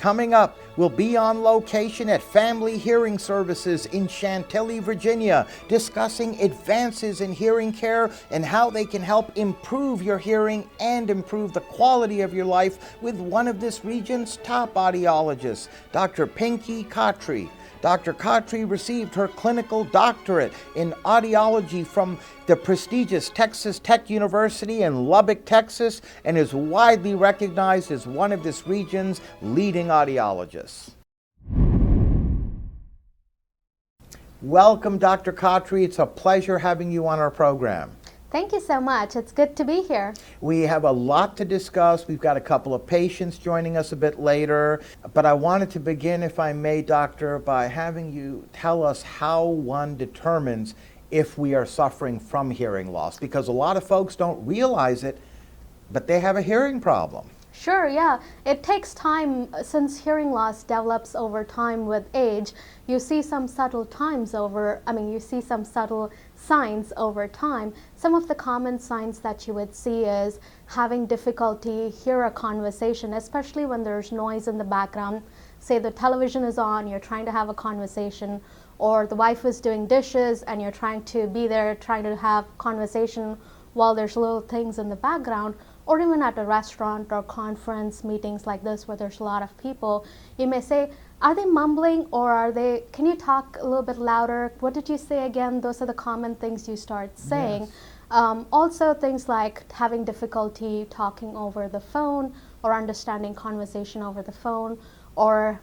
Coming up, we'll be on location at Family Hearing Services in Chantilly, Virginia, discussing advances in hearing care and how they can help improve your hearing and improve the quality of your life with one of this region's top audiologists, Dr. Pinky Khatri. Dr. Khatri received her clinical doctorate in audiology from the prestigious Texas Tech University in Lubbock, Texas, and is widely recognized as one of this region's leading audiologists. Welcome, Dr. Khatri. It's a pleasure having you on our program. Thank you so much. It's good to be here. We have a lot to discuss. We've got a couple of patients joining us a bit later. But I wanted to begin, if I may, Doctor, by having you tell us how one determines if we are suffering from hearing loss. Because a lot of folks don't realize it, but they have a hearing problem. Sure, yeah. It takes time. Since hearing loss develops over time with age, you see some subtle signs over time. Some of the common signs that you would see is having difficulty hear a conversation, especially when there's noise in the background. Say the television is on, you're trying to have a conversation, or the wife is doing dishes and you're trying to be there, trying to have conversation while there's little things in the background. Or even at a restaurant or conference meetings like this where there's a lot of people, you may say, are they mumbling or can you talk a little bit louder? What did you say again? Those are the common things you start saying. Yes. Also things like having difficulty talking over the phone or understanding conversation over the phone, or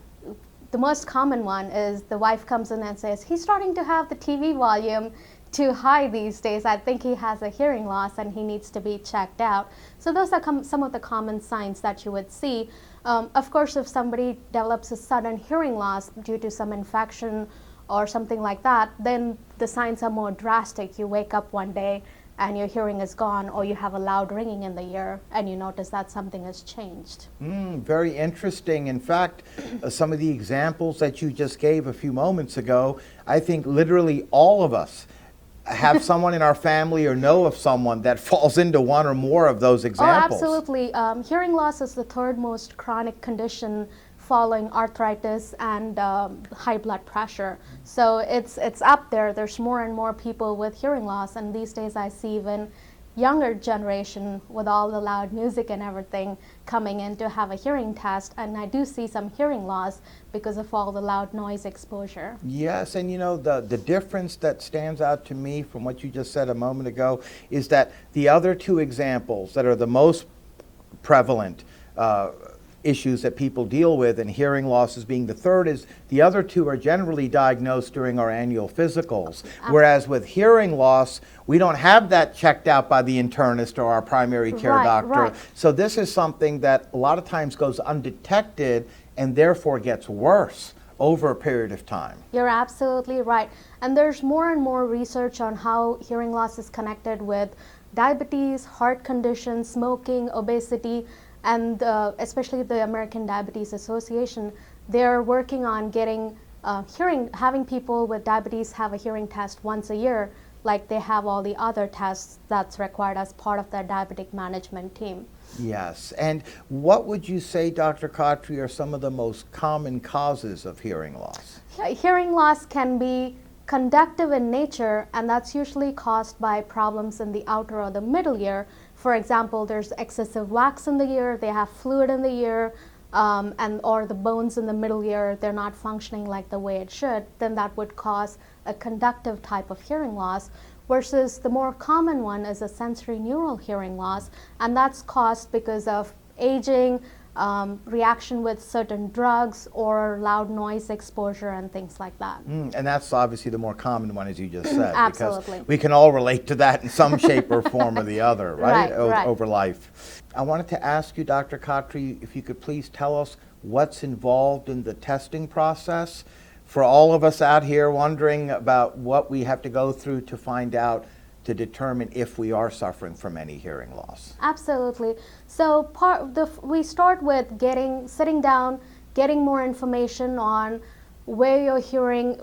the most common one is the wife comes in and says, he's starting to have the TV volume too high these days. I think he has a hearing loss and he needs to be checked out. So those are some of the common signs that you would see. Of course, if somebody develops a sudden hearing loss due to some infection or something like that, then the signs are more drastic. You wake up one day and your hearing is gone, or you have a loud ringing in the ear and you notice that something has changed. Very interesting. In fact, some of the examples that you just gave a few moments ago, I think literally all of us have someone in our family or know of someone that falls into one or more of those examples. Oh, absolutely. Hearing loss is the third most chronic condition following arthritis and high blood pressure. So it's up there. There's more and more people with hearing loss, and these days I see even younger generation with all the loud music and everything coming in to have a hearing test, and I do see some hearing loss because of all the loud noise exposure. Yes, and you know, the difference that stands out to me from what you just said a moment ago is that the other two examples that are the most prevalent issues that people deal with, and hearing loss as being the third, is the other two are generally diagnosed during our annual physicals. Whereas with hearing loss, we don't have that checked out by the internist or our primary care doctor. Right. So this is something that a lot of times goes undetected and therefore gets worse over a period of time. You're absolutely right. And there's more and more research on how hearing loss is connected with diabetes, heart conditions, smoking, obesity, and especially the American Diabetes Association. They're working on getting having people with diabetes have a hearing test once a year, like they have all the other tests that's required as part of their diabetic management team. Yes, and what would you say, Dr. Khatri, are some of the most common causes of hearing loss? Hearing loss can be conductive in nature, and that's usually caused by problems in the outer or the middle ear. For example, there's excessive wax in the ear, they have fluid in the ear, or the bones in the middle ear, they're not functioning like the way it should, then that would cause a conductive type of hearing loss. Versus the more common one is a sensory neural hearing loss, and that's caused because of aging, reaction with certain drugs, or loud noise exposure and things like that. And that's obviously the more common one, as you just said. Absolutely. Because we can all relate to that in some shape or form or the other, right? Right. Over life. I wanted to ask you, Dr. Khatri, if you could please tell us what's involved in the testing process for all of us out here wondering about what we have to go through to find out, to determine if we are suffering from any hearing loss. Absolutely. So we start with sitting down, getting more information on where you're hearing,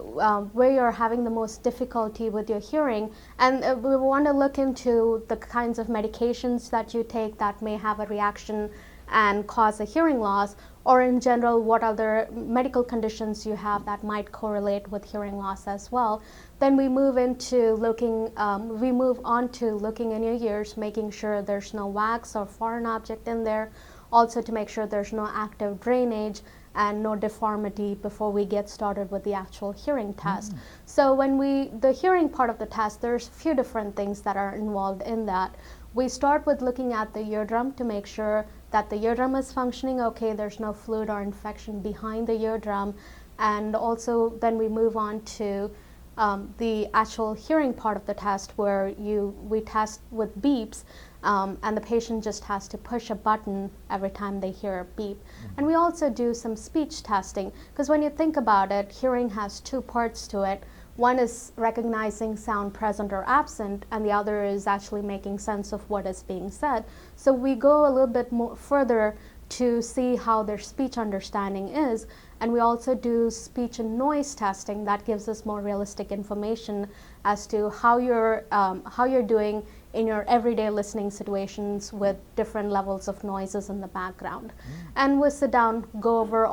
where you're having the most difficulty with your hearing, and we want to look into the kinds of medications that you take that may have a reaction and cause a hearing loss, or in general what other medical conditions you have that might correlate with hearing loss as well. Then we move on to looking in your ears, making sure there's no wax or foreign object in there, also to make sure there's no active drainage and no deformity before we get started with the actual hearing test. So the hearing part of the test, there's a few different things that are involved in that. We start with looking at the eardrum to make sure that the eardrum is functioning okay, there's no fluid or infection behind the eardrum, and also then we move on to the actual hearing part of the test where we test with beeps, and the patient just has to push a button every time they hear a beep. And we also do some speech testing, because when you think about it, hearing has two parts to it. One is recognizing sound present or absent, and the other is actually making sense of what is being said. So we go a little bit more further to see how their speech understanding is, and we also do speech and noise testing that gives us more realistic information as to how you're doing in your everyday listening situations with different levels of noises in the background. And we'll sit down, go over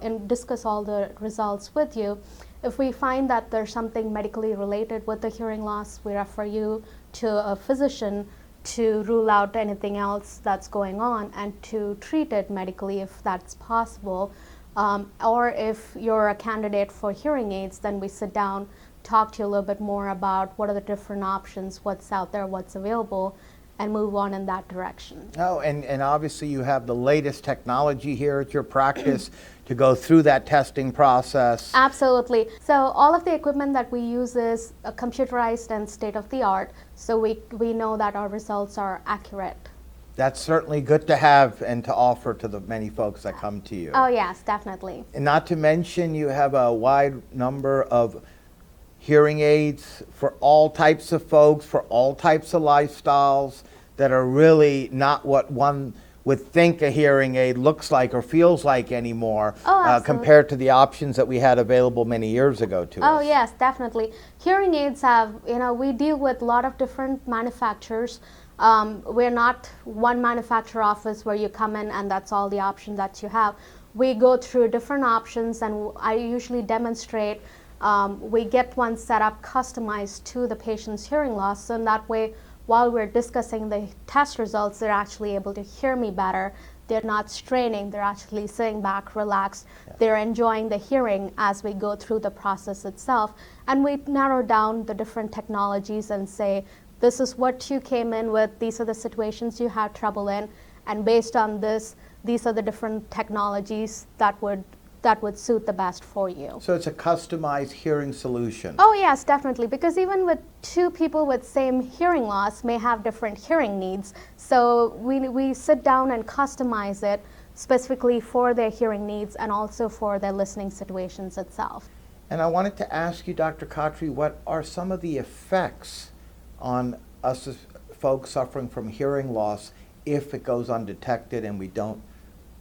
and discuss all the results with you. If we find that there's something medically related with the hearing loss, we refer you to a physician to rule out anything else that's going on and to treat it medically if that's possible. Or if you're a candidate for hearing aids, then we sit down, talk to you a little bit more about what are the different options, what's out there, what's available, and move on in that direction. Oh, and obviously you have the latest technology here at your practice to go through that testing process. Absolutely. So all of the equipment that we use is computerized and state-of-the-art, so we know that our results are accurate. That's certainly good to have and to offer to the many folks that come to you. Oh yes, definitely. And not to mention you have a wide number of hearing aids for all types of folks, for all types of lifestyles, that are really not what one would think a hearing aid looks like or feels like anymore, compared to the options that we had available many years ago to us. Oh yes, definitely. Hearing aids have, we deal with a lot of different manufacturers. We're not one manufacturer office where you come in and that's all the options that you have. We go through different options, and I usually demonstrate. We get one set up customized to the patient's hearing loss, so in that way, while we're discussing the test results, they're actually able to hear me better. They're not straining, they're actually sitting back, relaxed. Yeah. They're enjoying the hearing as we go through the process itself. And we narrow down the different technologies and say, this is what you came in with, these are the situations you had trouble in, and based on this, these are the different technologies that would suit the best for you. So it's a customized hearing solution. Oh yes, definitely, because even with two people with same hearing loss may have different hearing needs. So we sit down and customize it specifically for their hearing needs and also for their listening situations itself. And I wanted to ask you, Dr. Khatri, what are some of the effects on us as folks suffering from hearing loss if it goes undetected and we don't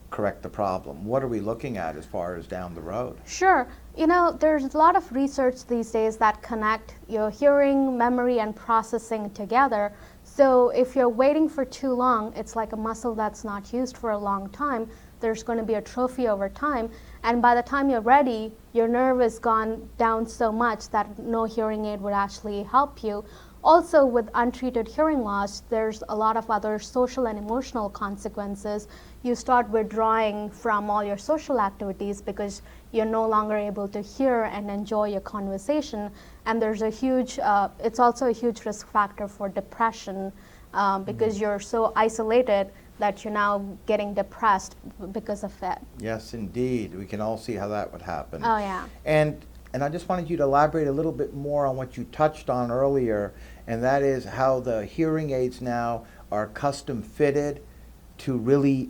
correct the problem? What are we looking at as far as down the road? Sure. There's a lot of research these days that connect your hearing, memory, and processing together. So if you're waiting for too long, it's like a muscle that's not used for a long time. There's going to be atrophy over time. And by the time you're ready, your nerve has gone down so much that no hearing aid would actually help you. Also, with untreated hearing loss, there's a lot of other social and emotional consequences. You start withdrawing from all your social activities because you're no longer able to hear and enjoy your conversation. And there's it's also a huge risk factor for depression because you're so isolated that you're now getting depressed because of it. Yes, indeed. We can all see how that would happen. Oh, yeah. And I just wanted you to elaborate a little bit more on what you touched on earlier, and that is how the hearing aids now are custom fitted to really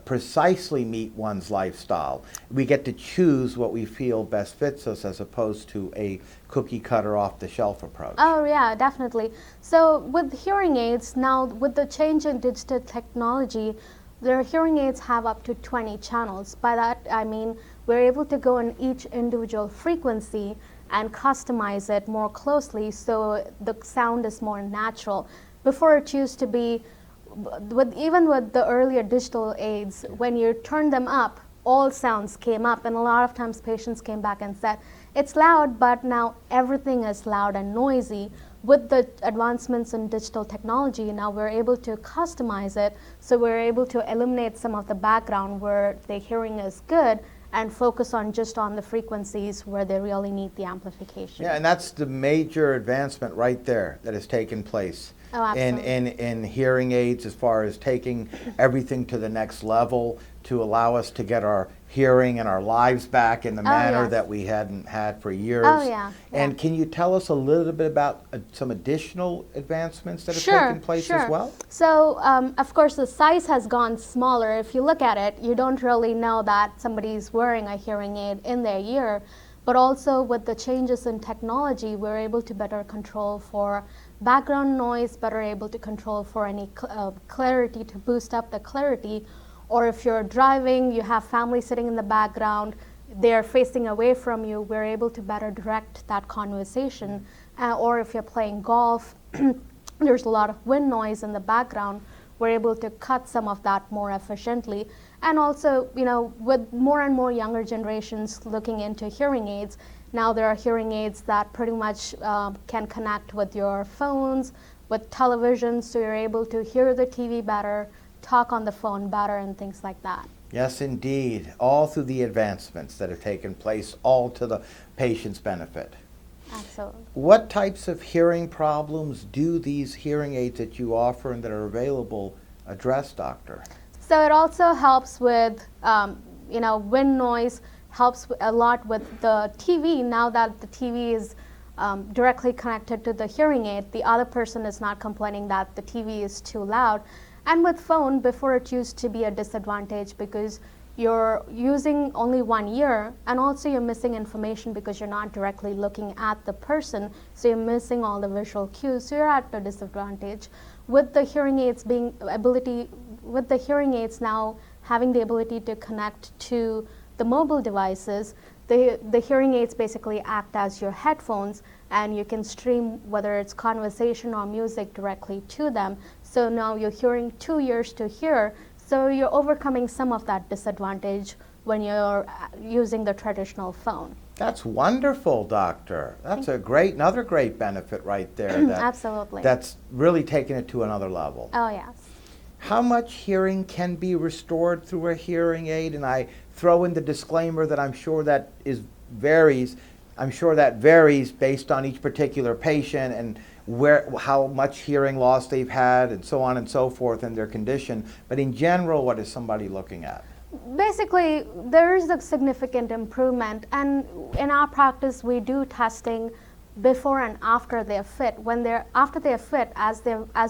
precisely meet one's lifestyle. We get to choose what we feel best fits us as opposed to a cookie cutter off the shelf approach. Oh yeah, definitely. So with hearing aids now, with the change in digital technology, their hearing aids have up to 20 channels. By that I mean we're able to go in each individual frequency and customize it more closely so the sound is more natural. Before it used to be even with the earlier digital aids, when you turn them up, all sounds came up, and a lot of times patients came back and said, it's loud, but now everything is loud and noisy. With the advancements in digital technology, now we're able to customize it, so we're able to eliminate some of the background where the hearing is good and focus on just on the frequencies where they really need the amplification. Yeah, and that's the major advancement right there that has taken place in hearing aids, as far as taking everything to the next level to allow us to get our hearing and our lives back in the manner that we hadn't had for years. And can you tell us a little bit about some additional advancements that have taken place as well? So, of course, the size has gone smaller. If you look at it, you don't really know that somebody's wearing a hearing aid in their ear. But also with the changes in technology, we're able to better control for background noise, better able to control for any clarity, to boost up the clarity. Or if you're driving, you have family sitting in the background, they're facing away from you, we're able to better direct that conversation. Or if you're playing golf, there's a lot of wind noise in the background, we're able to cut some of that more efficiently. And also, you know, with more and more younger generations looking into hearing aids, now there are hearing aids that pretty much can connect with your phones, with television, so you're able to hear the TV better, talk on the phone better, and things like that. Yes, indeed. All through the advancements that have taken place, all to the patient's benefit. Absolutely. What types of hearing problems do these hearing aids that you offer and that are available address, doctor? So it also helps with, you know, wind noise, helps a lot with the TV. Now that the TV is directly connected to the hearing aid, the other person is not complaining that the TV is too loud. And with phone, before it used to be a disadvantage because you're using only one ear, and also you're missing information because you're not directly looking at the person, so you're missing all the visual cues, so you're at a disadvantage. With the hearing aids now having the ability to connect to the mobile devices, the hearing aids basically act as your headphones, and you can stream whether it's conversation or music directly to them. So now you're hearing 2 ears to hear, so you're overcoming some of that disadvantage when you're using the traditional phone. That's wonderful, doctor. That's another great benefit right there. Absolutely. That's really taking it to another level. Oh, yes. How much hearing can be restored through a hearing aid? And I throw in the disclaimer that I'm sure that varies based on each particular patient and how much hearing loss they've had and so on and so forth in their condition. But in general, what is somebody looking at? Basically, there is a significant improvement, and in our practice, we do testing before and after they're fit. After they're fit, as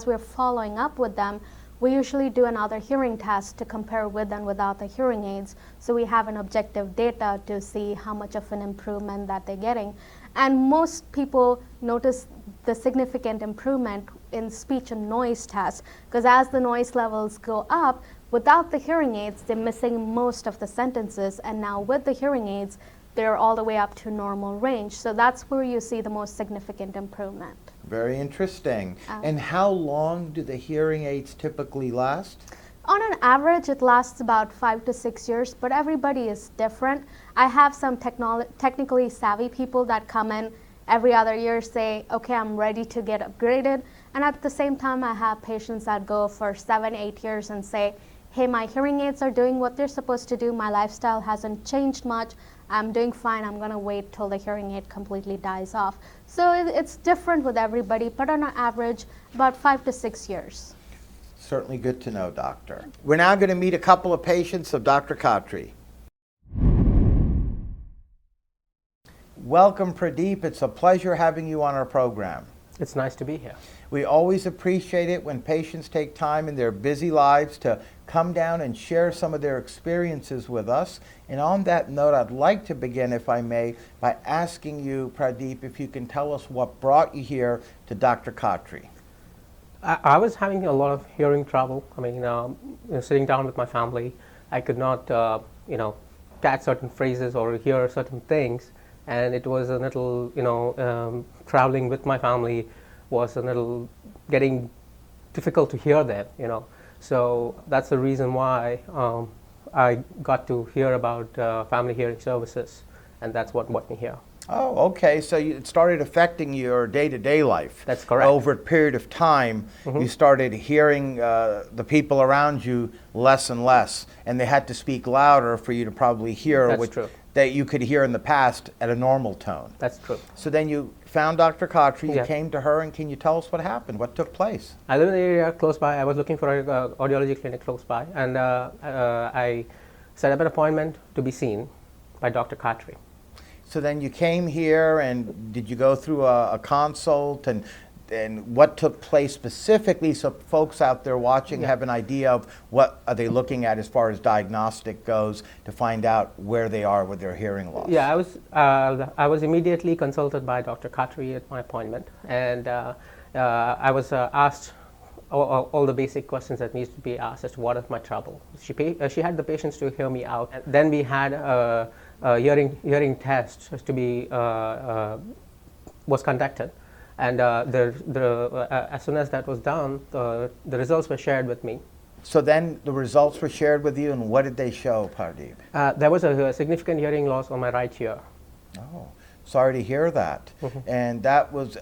we're following up with them, we usually do another hearing test to compare with and without the hearing aids, so we have an objective data to see how much of an improvement that they're getting. And most people notice the significant improvement in speech and noise tests, because as the noise levels go up, without the hearing aids, they're missing most of the sentences, and now with the hearing aids, they're all the way up to normal range. So that's where you see the most significant improvement. Very interesting. And how long do the hearing aids typically last? On an average, it lasts about 5 to 6 years, but everybody is different. I have some technically savvy people that come in every other year, say, okay, I'm ready to get upgraded. And at the same time, I have patients that go for 7, 8 years and say, hey, my hearing aids are doing what they're supposed to do. My lifestyle hasn't changed much. I'm doing fine. I'm going to wait till the hearing aid completely dies off. So it's different with everybody, but on an average, about 5 to 6 years. Certainly good to know, doctor. We're now going to meet a couple of patients of Dr. Khatri. Welcome, Pradeep. It's a pleasure having you on our program. It's nice to be here. We always appreciate it when patients take time in their busy lives to come down and share some of their experiences with us. And on that note, I'd like to begin, if I may, by asking you, Pradeep, if you can tell us what brought you here to Dr. Khatri. I was having a lot of hearing trouble. I mean, sitting down with my family, I could not, catch certain phrases or hear certain things. And it was a little, traveling with my family was a little getting difficult to hear them, you know. So that's the reason why I got to hear about family hearing services, and that's what brought me here. Oh, okay. So it started affecting your day-to-day life. That's correct. Over a period of time, you started hearing the people around you less and less, and they had to speak louder for you to probably hear That's what true. that you could hear in the past at a normal tone. That's true. So then you found Dr. Khatri, you Yeah. came to her, and can you tell us what happened? What took place? I live in the area close by. I was looking for an audiology clinic close by, and I set up an appointment to be seen by Dr. Khatri. So then you came here, and did you go through a consult, and what took place specifically so folks out there watching have an idea of what are they looking at as far as diagnostic goes to find out where they are with their hearing loss? Yeah, I was immediately consulted by Dr. Khatri at my appointment, and I was asked all the basic questions that needs to be asked as to what is my trouble. She had the patience to hear me out. And then we had a hearing test to be was conducted, and as soon as that was done, the results were shared with me. So then the results were shared with you, and what did they show, Pardeep? There was a significant hearing loss on my right ear. Oh, sorry to hear that. And that was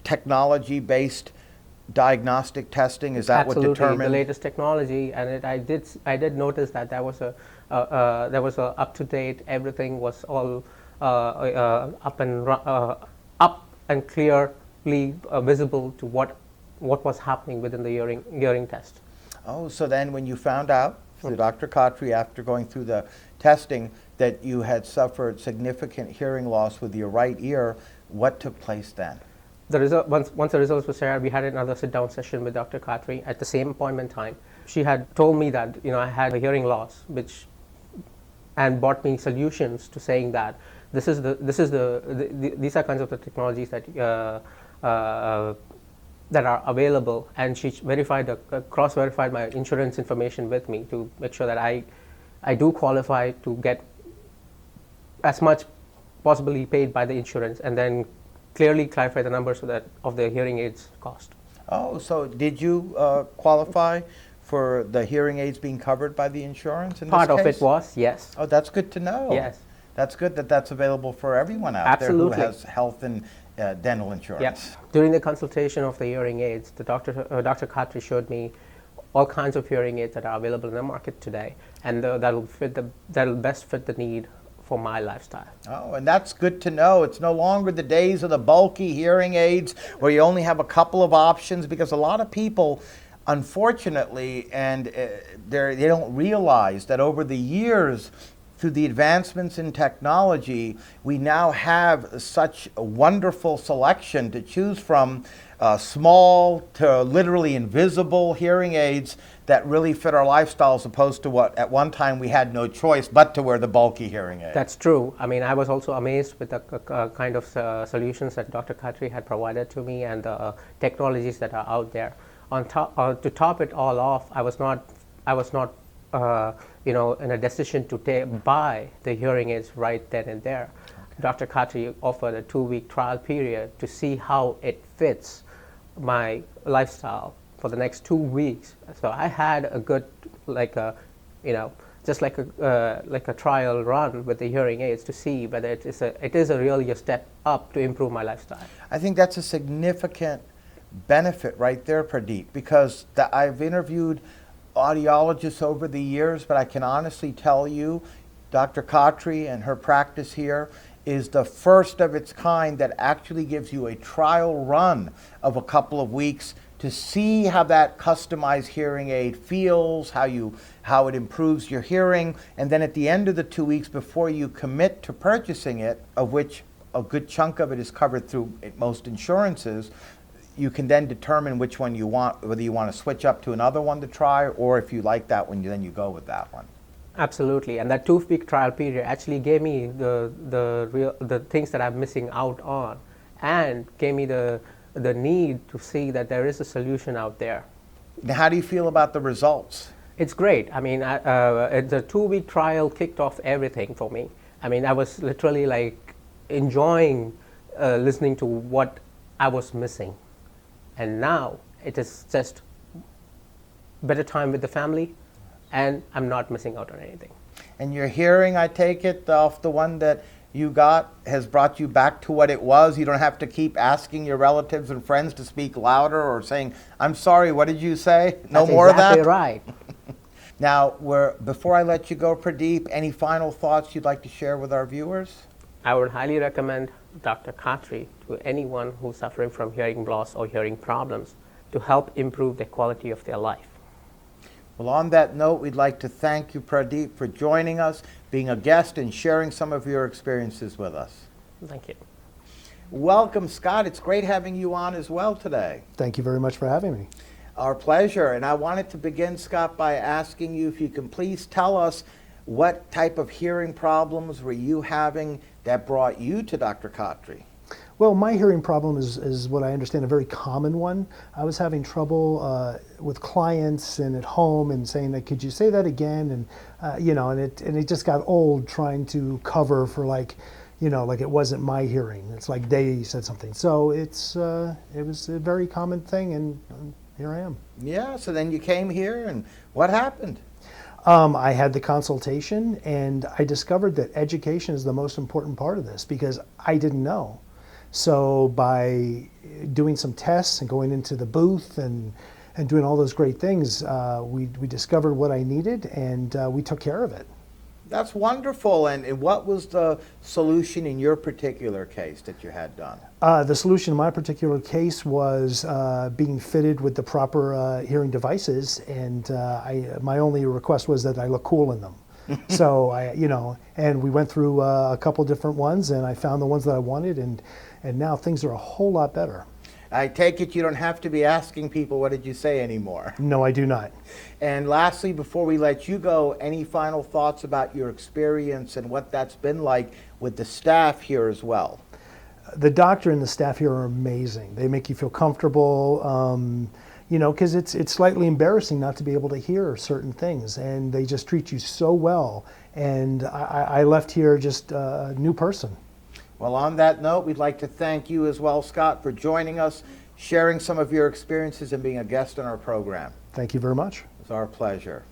technology-based diagnostic testing. Is that Absolutely, what determined? the latest technology, and I did notice that there was a up to date. Everything was all up and clearly visible to what was happening within the hearing test. Oh, so then when you found out through Dr. Khatri after going through the testing that you had suffered significant hearing loss with your right ear, what took place then? Once the results were shared, we had another sit-down session with Dr. Khatri at the same appointment time. She had told me that I had a hearing loss, and brought me solutions to saying that these are kinds of the technologies that that are available, and she cross-verified my insurance information with me to make sure that I do qualify to get as much possibly paid by the insurance, and then clearly clarify the numbers of the hearing aids cost. Oh, so did you qualify for the hearing aids being covered by the insurance in this Part of case? it was, yes. Oh, that's good to know. Yes. That's good that that's available for everyone out Absolutely. there who has health and dental insurance. Yep. During the consultation of the hearing aids, Dr. Khatri showed me all kinds of hearing aids that are available in the market today, and that'll best fit the need for my lifestyle. Oh, and that's good to know. It's no longer the days of the bulky hearing aids where you only have a couple of options, because a lot of people, unfortunately, and they don't realize that over the years, through the advancements in technology, we now have such a wonderful selection to choose from, small to literally invisible hearing aids that really fit our lifestyle, as opposed to what at one time we had no choice but to wear the bulky hearing aid. That's true. I mean, I was also amazed with the kind of solutions that Dr. Khatri had provided to me, and the technologies that are out there. To top it all off, I was not in a decision to buy the hearing aids right then and there. Okay. Dr. Khatri offered a 2-week trial period to see how it fits my lifestyle for the next 2 weeks. So I had a good, just like a trial run with the hearing aids to see whether it is really a step up to improve my lifestyle. I think that's a significant benefit right there, Pradeep, because I've interviewed audiologists over the years, but I can honestly tell you, Dr. Khatri and her practice here is the first of its kind that actually gives you a trial run of a couple of weeks to see how that customized hearing aid feels, how it improves your hearing, and then at the end of the 2 weeks before you commit to purchasing it, of which a good chunk of it is covered through most insurances, you can then determine which one you want, whether you want to switch up to another one to try, or if you like that one, then you go with that one. Absolutely, and that 2-week trial period actually gave me the things that I'm missing out on, and gave me the need to see that there is a solution out there. Now, how do you feel about the results? It's great. I mean, the 2-week trial kicked off everything for me. I mean, I was literally enjoying listening to what I was missing. And now it is just better time with the family, and I'm not missing out on anything. And your hearing, I take it, off the one that you got has brought you back to what it was. You don't have to keep asking your relatives and friends to speak louder or saying, I'm sorry, what did you say? No That's more exactly of that? right. Now, before I let you go, Pradeep, any final thoughts you'd like to share with our viewers? I would highly recommend Dr. Khatri to anyone who's suffering from hearing loss or hearing problems to help improve the quality of their life. Well, on that note, we'd like to thank you, Pradeep, for joining us, being a guest, and sharing some of your experiences with us. Thank you. Welcome, Scott. It's great having you on as well today. Thank you very much for having me. Our pleasure. And I wanted to begin, Scott, by asking you if you can please tell us what type of hearing problems were you having that brought you to Dr. Khatri? Well, my hearing problem is what I understand a very common one. I was having trouble with clients and at home and saying that, could you say that again? And and it just got old trying to cover for like it wasn't my hearing. It's like they said something. So it was a very common thing, and here I am. Yeah, so then you came here, and what happened? I had the consultation, and I discovered that education is the most important part of this because I didn't know. So by doing some tests and going into the booth and doing all those great things, we discovered what I needed, and we took care of it. That's wonderful. And what was the solution in your particular case that you had done? The solution in my particular case was being fitted with the proper hearing devices, and my only request was that I look cool in them. So and we went through a couple different ones, and I found the ones that I wanted, and now things are a whole lot better. I take it you don't have to be asking people, what did you say anymore? No, I do not. And lastly, before we let you go, any final thoughts about your experience and what that's been like with the staff here as well? The doctor and the staff here are amazing. They make you feel comfortable, because it's slightly embarrassing not to be able to hear certain things, and they just treat you so well. And I left here just a new person. Well, on that note, we'd like to thank you as well, Scott, for joining us, sharing some of your experiences, and being a guest on our program. Thank you very much. It's our pleasure.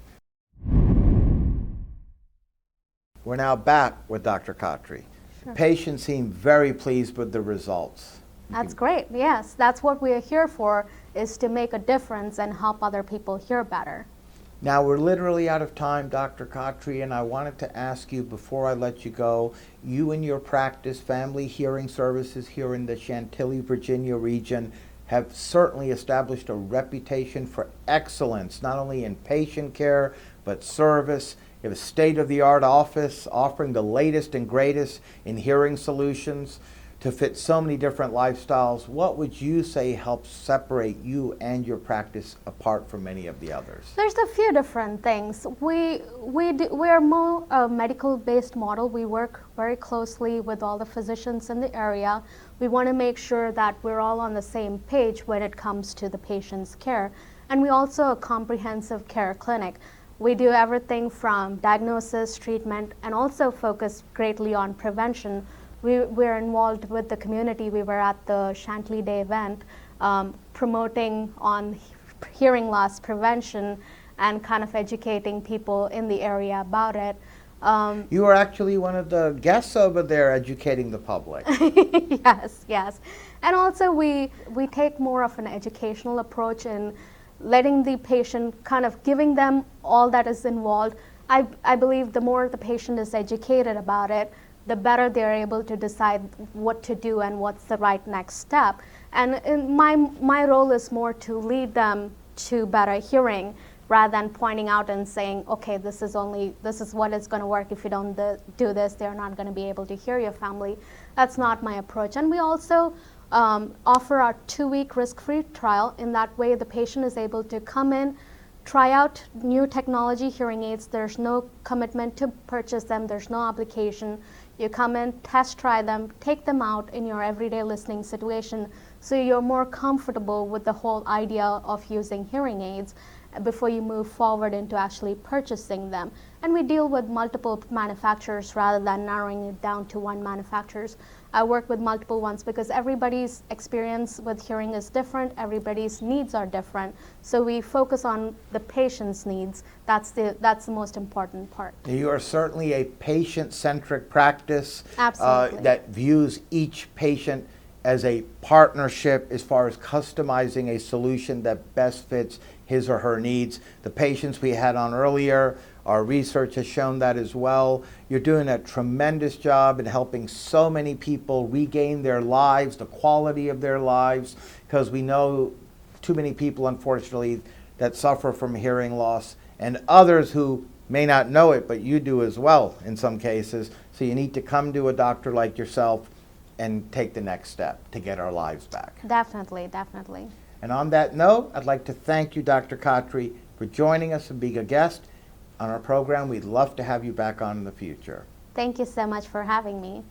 We're now back with Dr. Khatri. Sure. Patients seem very pleased with the results. That's great. Yes, that's what we're here for, is to make a difference and help other people hear better. Now, we're literally out of time, Dr. Khatri, and I wanted to ask you, before I let you go, you and your practice, Family Hearing Services here in the Chantilly, Virginia region, have certainly established a reputation for excellence, not only in patient care, but service. You have a state-of-the-art office offering the latest and greatest in hearing solutions to fit so many different lifestyles. What would you say helps separate you and your practice apart from many of the others? There's a few different things. We're more a medical-based model. We work very closely with all the physicians in the area. We want to make sure that we're all on the same page when it comes to the patient's care. And we also a comprehensive care clinic. We do everything from diagnosis, treatment, and also focus greatly on prevention. We're involved with the community. We were at the Chantilly VA event promoting on hearing loss prevention and kind of educating people in the area about it. You were actually one of the guests over there educating the public. Yes. And also we take more of an educational approach in letting the patient, kind of giving them all that is involved. I believe the more the patient is educated about it, the better they're able to decide what to do and what's the right next step. And my role is more to lead them to better hearing rather than pointing out and saying, okay, this is what is going to work. If you don't do this, they're not going to be able to hear your family. That's not my approach. And we also offer our 2-week risk-free trial. In that way, the patient is able to come in, try out new technology hearing aids. There's no commitment to purchase them. There's no obligation. You come in, test try them, take them out in your everyday listening situation so you're more comfortable with the whole idea of using hearing aids. before you move forward into actually purchasing them. And we deal with multiple manufacturers rather than narrowing it down to one manufacturer. I work with multiple ones because everybody's experience with hearing is different, everybody's needs are different. So we focus on the patient's needs. That's the most important part. You are certainly a patient-centric practice Absolutely. that views each patient as a partnership as far as customizing a solution that best fits his or her needs. The patients we had on earlier, our research has shown that as well. You're doing a tremendous job in helping so many people regain their lives, the quality of their lives, because we know too many people, unfortunately, that suffer from hearing loss, and others who may not know it, but you do as well in some cases. So you need to come to a doctor like yourself and take the next step to get our lives back. Definitely, definitely. And on that note, I'd like to thank you, Dr. Khatri, for joining us and being a guest on our program. We'd love to have you back on in the future. Thank you so much for having me.